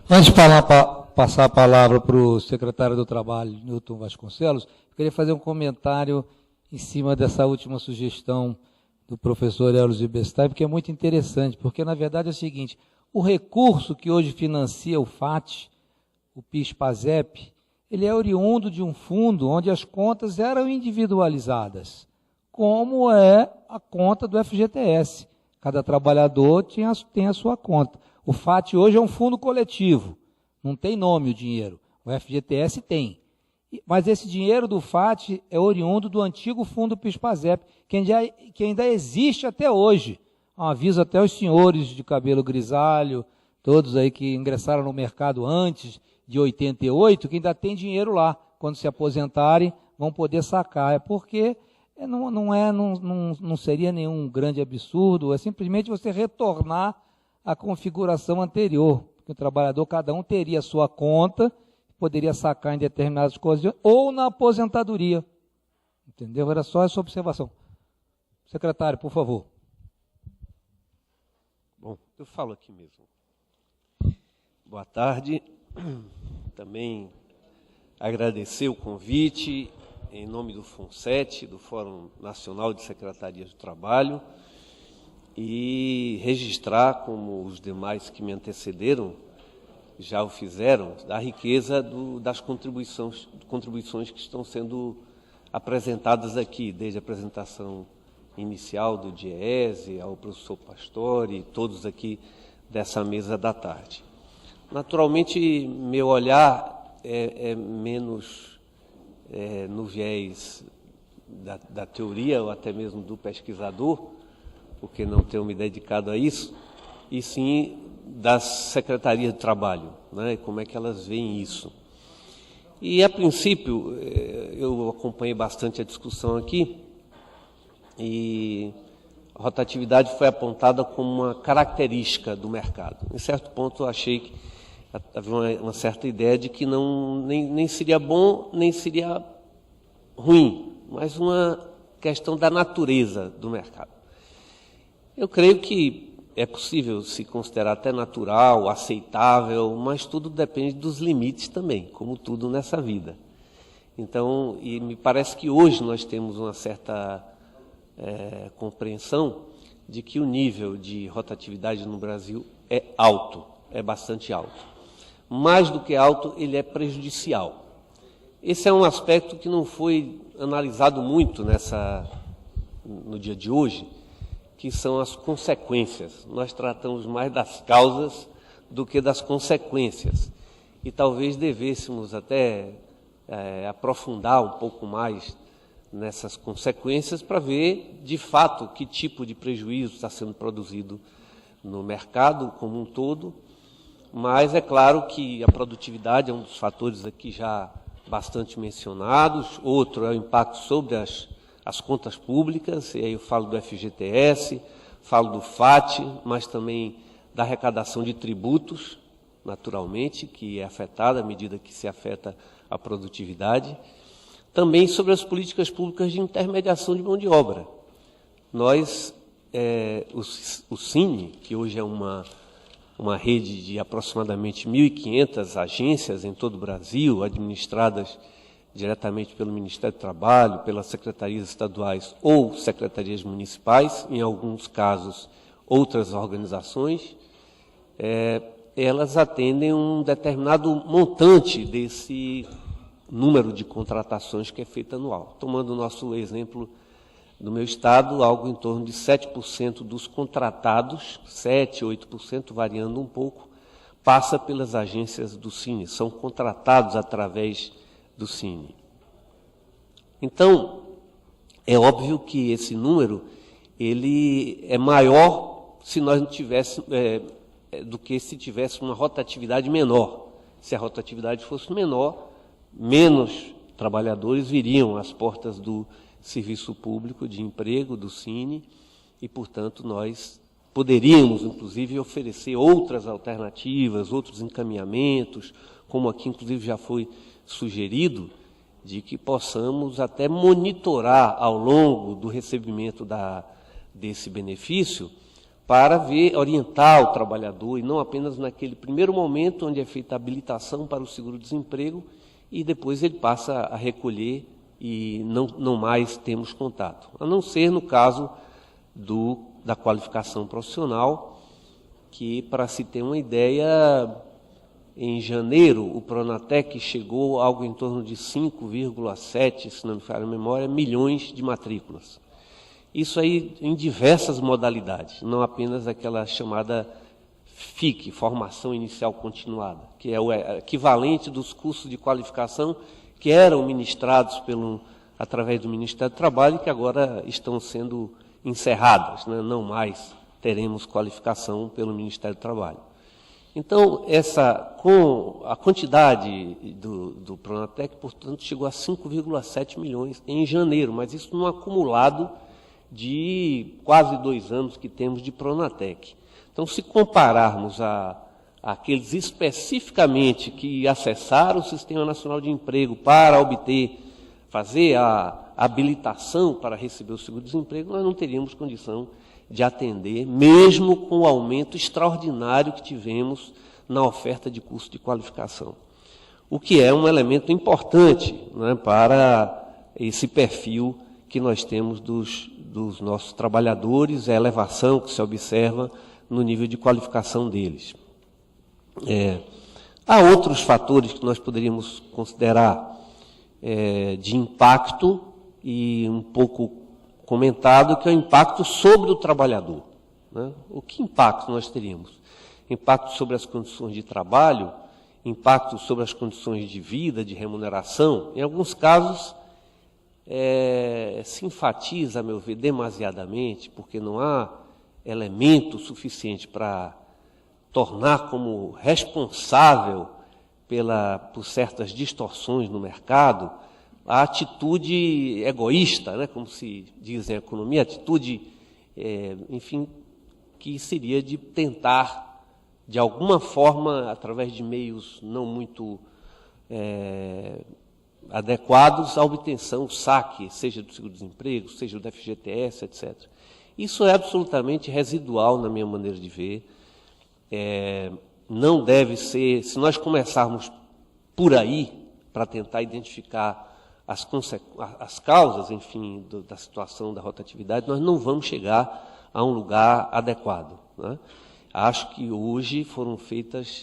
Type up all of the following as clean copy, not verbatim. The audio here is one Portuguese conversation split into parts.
Antes de passar a palavra para o secretário do Trabalho, Newton Vasconcelos, eu queria fazer um comentário em cima dessa última sugestão do professor Elos de Bestai, porque é muito interessante, porque na verdade é o seguinte, o recurso que hoje financia o FAT, o PIS-PASEP, ele é oriundo de um fundo onde as contas eram individualizadas, como é a conta do FGTS. Cada trabalhador tem a sua conta. O FAT hoje é um fundo coletivo, não tem nome o dinheiro, o FGTS tem. Mas esse dinheiro do FAT é oriundo do antigo fundo PIS-PASEP, que ainda existe até hoje. Um aviso até aos senhores de cabelo grisalho, todos aí que ingressaram no mercado antes de 88, que ainda tem dinheiro lá. Quando se aposentarem, vão poder sacar. É porque não seria nenhum grande absurdo, é simplesmente você retornar à configuração anterior. Porque o trabalhador, cada um teria a sua conta, poderia sacar em determinadas coisas, ou na aposentadoria. Entendeu? Era só essa observação. Secretário, por favor. Bom, eu falo aqui mesmo. Boa tarde. Também agradecer o convite em nome do FONSET, do Fórum Nacional de Secretarias do Trabalho, e registrar, como os demais que me antecederam já o fizeram, a riqueza das contribuições que estão sendo apresentadas aqui, desde a apresentação inicial do Diese, ao professor Pastore, todos aqui dessa mesa da tarde. Naturalmente, meu olhar é menos no viés da teoria, ou até mesmo do pesquisador, porque não tenho me dedicado a isso, e sim das secretarias de trabalho, né, como é que elas veem isso. E, a princípio, eu acompanhei bastante a discussão aqui, e a rotatividade foi apontada como uma característica do mercado. Em certo ponto, eu achei que havia uma certa ideia de que nem seria bom, nem seria ruim, mas uma questão da natureza do mercado. Eu creio que é possível se considerar até natural, aceitável, mas tudo depende dos limites também, como tudo nessa vida. Então, e me parece que hoje nós temos uma certa compreensão de que o nível de rotatividade no Brasil é alto, é bastante alto. Mais do que alto, ele é prejudicial. Esse é um aspecto que não foi analisado muito no dia de hoje, que são as consequências. Nós tratamos mais das causas do que das consequências. E talvez devêssemos até aprofundar um pouco mais nessas consequências para ver, de fato, que tipo de prejuízo está sendo produzido no mercado como um todo. Mas é claro que a produtividade é um dos fatores aqui já bastante mencionados. Outro é o impacto sobre as contas públicas, e aí eu falo do FGTS, falo do FAT, mas também da arrecadação de tributos, naturalmente, que é afetada à medida que se afeta a produtividade. Também sobre as políticas públicas de intermediação de mão de obra. Nós, o Cine, que hoje é uma rede de aproximadamente 1.500 agências em todo o Brasil, administradas diretamente pelo Ministério do Trabalho, pelas secretarias estaduais ou secretarias municipais, em alguns casos outras organizações, elas atendem um determinado montante desse número de contratações que é feito anual. Tomando o nosso exemplo do meu estado, algo em torno de 7% dos contratados, 7%, 8%, variando um pouco, passa pelas agências do Cine, são contratados através do Cine. Então, é óbvio que esse número ele é maior se nós não tivéssemos, do que se tivesse uma rotatividade menor. Se a rotatividade fosse menor, menos trabalhadores viriam às portas do serviço público de emprego, do Cine, e, portanto, nós poderíamos, inclusive, oferecer outras alternativas, outros encaminhamentos, como aqui, inclusive, já foi sugerido, de que possamos até monitorar ao longo do recebimento desse benefício para orientar o trabalhador, e não apenas naquele primeiro momento onde é feita a habilitação para o seguro-desemprego, e depois ele passa a recolher e não mais temos contato. A não ser no caso da qualificação profissional, que, para se ter uma ideia, em janeiro o Pronatec chegou a algo em torno de 5,7, se não me falha a memória, milhões de matrículas. Isso aí em diversas modalidades, não apenas aquela chamada FIC, Formação Inicial Continuada, que é o equivalente dos cursos de qualificação que eram ministrados através do Ministério do Trabalho e que agora estão sendo encerradas, né? Não mais teremos qualificação pelo Ministério do Trabalho. Então, com a quantidade do Pronatec, portanto, chegou a 5,7 milhões em janeiro, mas isso num acumulado de quase 2 anos que temos de Pronatec. Então, se compararmos aqueles especificamente que acessaram o Sistema Nacional de Emprego para fazer a habilitação para receber o seguro-desemprego, nós não teríamos condição de atender, mesmo com o aumento extraordinário que tivemos na oferta de curso de qualificação. O que é um elemento importante, né, para esse perfil que nós temos dos nossos trabalhadores, a elevação que se observa no nível de qualificação deles. Há outros fatores que nós poderíamos considerar de impacto, e um pouco comentado, que é o impacto sobre o trabalhador, né? O que impacto nós teríamos? Impacto sobre as condições de trabalho, impacto sobre as condições de vida, de remuneração. Em alguns casos, se enfatiza, a meu ver, demasiadamente, porque não há elemento suficiente para tornar como responsável por certas distorções no mercado a atitude egoísta, né, como se diz em economia, atitude, enfim, que seria de tentar, de alguma forma, através de meios não muito adequados, a obtenção, o saque, seja do seguro-desemprego, seja do FGTS, etc. Isso é absolutamente residual, na minha maneira de ver. Não deve ser, se nós começarmos por aí, para tentar identificar as causas, enfim, da situação da rotatividade, nós não vamos chegar a um lugar adequado, né? Acho que hoje foram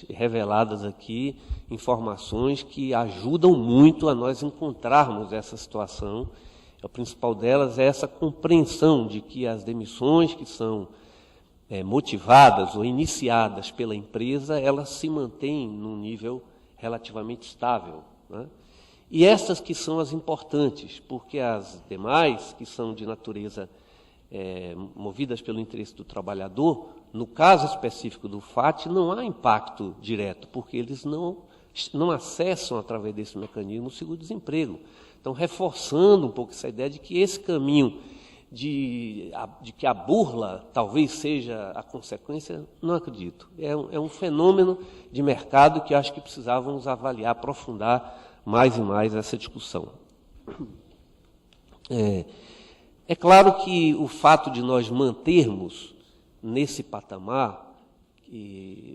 reveladas aqui informações que ajudam muito a nós encontrarmos essa situação. A principal delas é essa compreensão de que as demissões que são motivadas ou iniciadas pela empresa, elas se mantêm num nível relativamente estável, né? E essas que são as importantes, porque as demais, que são de natureza movidas pelo interesse do trabalhador, no caso específico do FAT, não há impacto direto, porque eles não acessam, através desse mecanismo, o seguro-desemprego. Então, reforçando um pouco essa ideia de que esse caminho de que a burla talvez seja a consequência, não acredito. É um fenômeno de mercado que acho que precisávamos avaliar, aprofundar mais e mais essa discussão. É claro que o fato de nós mantermos nesse patamar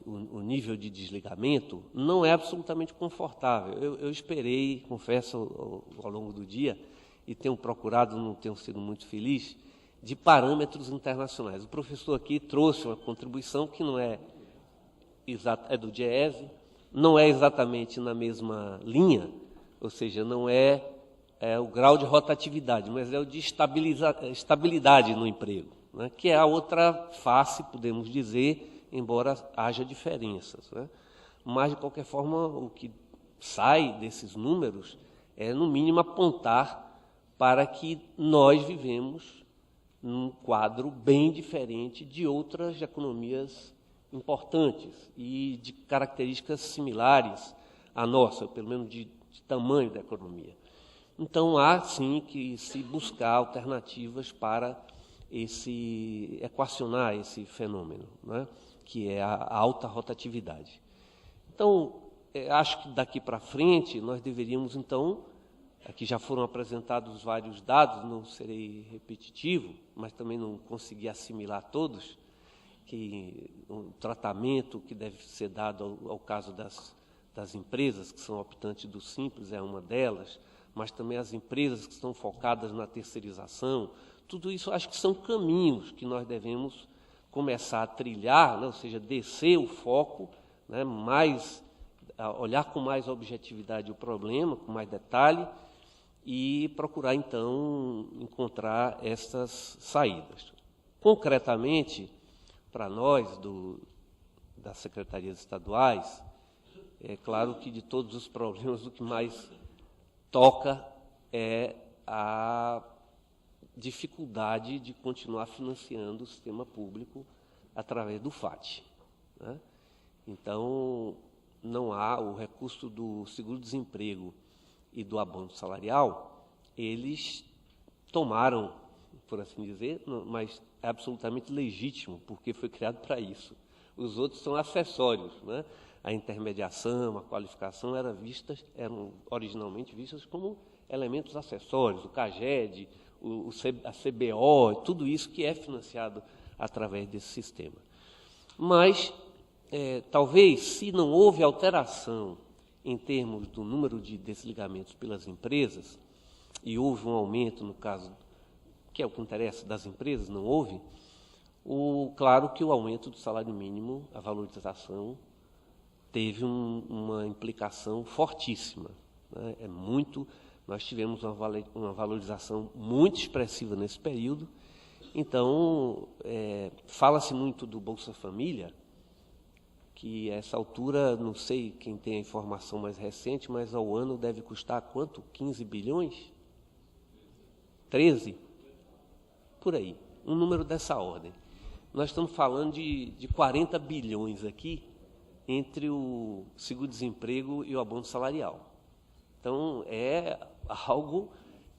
o nível de desligamento não é absolutamente confortável. Eu esperei, confesso, ao longo do dia, e tenho procurado, não tenho sido muito feliz, de parâmetros internacionais. O professor aqui trouxe uma contribuição que não é do DIEESE, não é exatamente na mesma linha, ou seja, não é o grau de rotatividade, mas é o de estabilidade no emprego, né, que é a outra face, podemos dizer, embora haja diferenças, né? Mas, de qualquer forma, o que sai desses números é, no mínimo, apontar para que nós vivemos num quadro bem diferente de outras economias importantes e de características similares à nossa, pelo menos de tamanho da economia. Então, há, sim, que se buscar alternativas para equacionar esse fenômeno, né, que é a alta rotatividade. Então, acho que daqui para frente nós deveríamos, então, aqui já foram apresentados vários dados, não serei repetitivo, mas também não consegui assimilar todos, o tratamento que deve ser dado ao caso das empresas que são optantes do Simples é uma delas, mas também as empresas que estão focadas na terceirização. Tudo isso acho que são caminhos que nós devemos começar a trilhar, né? Ou seja, descer o foco, né? Olhar com mais objetividade o problema, com mais detalhe, e procurar, então, encontrar essas saídas. Concretamente, para nós, das secretarias estaduais, é claro que de todos os problemas, o que mais toca é a dificuldade de continuar financiando o sistema público através do FAT, né? Então, não há o recurso do seguro-desemprego e do abono salarial, eles tomaram, por assim dizer, mas é absolutamente legítimo, porque foi criado para isso. Os outros são acessórios, né? A intermediação, a qualificação eram originalmente vistas como elementos acessórios, o CAGED, a CBO, tudo isso que é financiado através desse sistema. Mas, talvez, se não houve alteração em termos do número de desligamentos pelas empresas, e houve um aumento, no caso, que é o que interessa das empresas, não houve, claro que o aumento do salário mínimo, a valorização, teve uma implicação fortíssima, né? Nós tivemos uma valorização muito expressiva nesse período. Então, fala-se muito do Bolsa Família, que a essa altura, não sei quem tem a informação mais recente, mas ao ano deve custar quanto? 15 bilhões? 13? Por aí, um número dessa ordem. Nós estamos falando de 40 bilhões aqui, entre o seguro-desemprego e o abono salarial. Então, é algo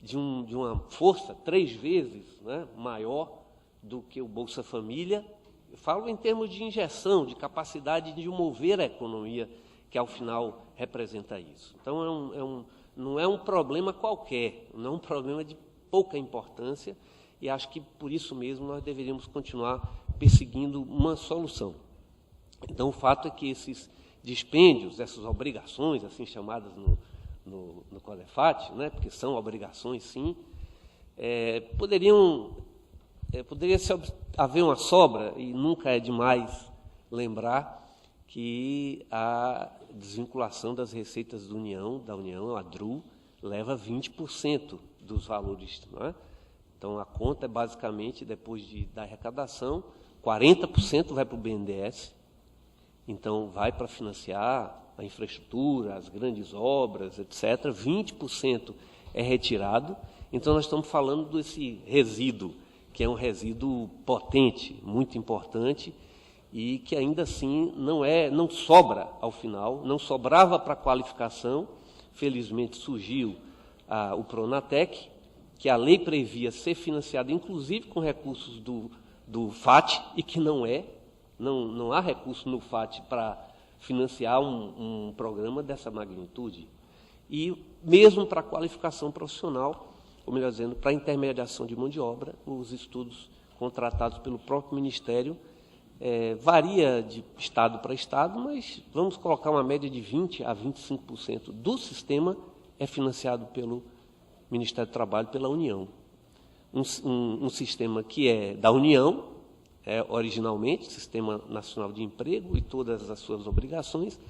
de uma força 3 vezes, né, maior do que o Bolsa Família. Eu falo em termos de injeção, de capacidade de mover a economia, que ao final representa isso. Então, não é um problema qualquer, não é um problema de pouca importância, e acho que por isso mesmo nós deveríamos continuar perseguindo uma solução. Então, o fato é que esses dispêndios, essas obrigações, assim chamadas no CODEFAT, né, porque são obrigações, sim, poderia haver uma sobra, e nunca é demais lembrar que a desvinculação das receitas da União, a DRU, leva 20% dos valores, não é? Então, a conta é basicamente, depois da arrecadação, 40% vai para o BNDES, então vai para financiar a infraestrutura, as grandes obras, etc. 20% é retirado. Então, nós estamos falando desse resíduo, que é um resíduo potente, muito importante, e que ainda assim não sobra ao final, não sobrava para a qualificação. Felizmente surgiu o Pronatec, que a lei previa ser financiado, inclusive com recursos do FAT, e que não há recurso no FAT para financiar um programa dessa magnitude. E mesmo para a qualificação profissional, ou melhor dizendo, para a intermediação de mão de obra, os estudos contratados pelo próprio Ministério varia de estado para estado, mas vamos colocar uma média de 20% a 25% do sistema é financiado pelo Ministério do Trabalho, pela União. Um sistema que é da União, originalmente, Sistema Nacional de Emprego e todas as suas obrigações,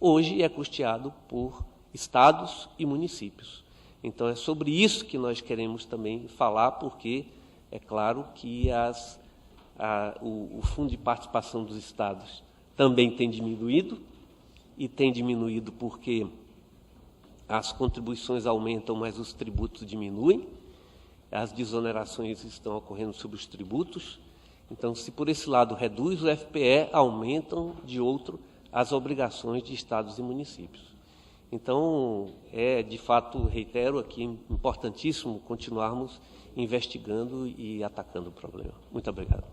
hoje é custeado por estados e municípios. Então, é sobre isso que nós queremos também falar, porque é claro que o fundo de participação dos estados também tem diminuído, e tem diminuído porque as contribuições aumentam, mas os tributos diminuem, as desonerações estão ocorrendo sobre os tributos. Então, se por esse lado reduz o FPE, aumentam, de outro, as obrigações de estados e municípios. Então, de fato, reitero aqui, importantíssimo continuarmos investigando e atacando o problema. Muito obrigado.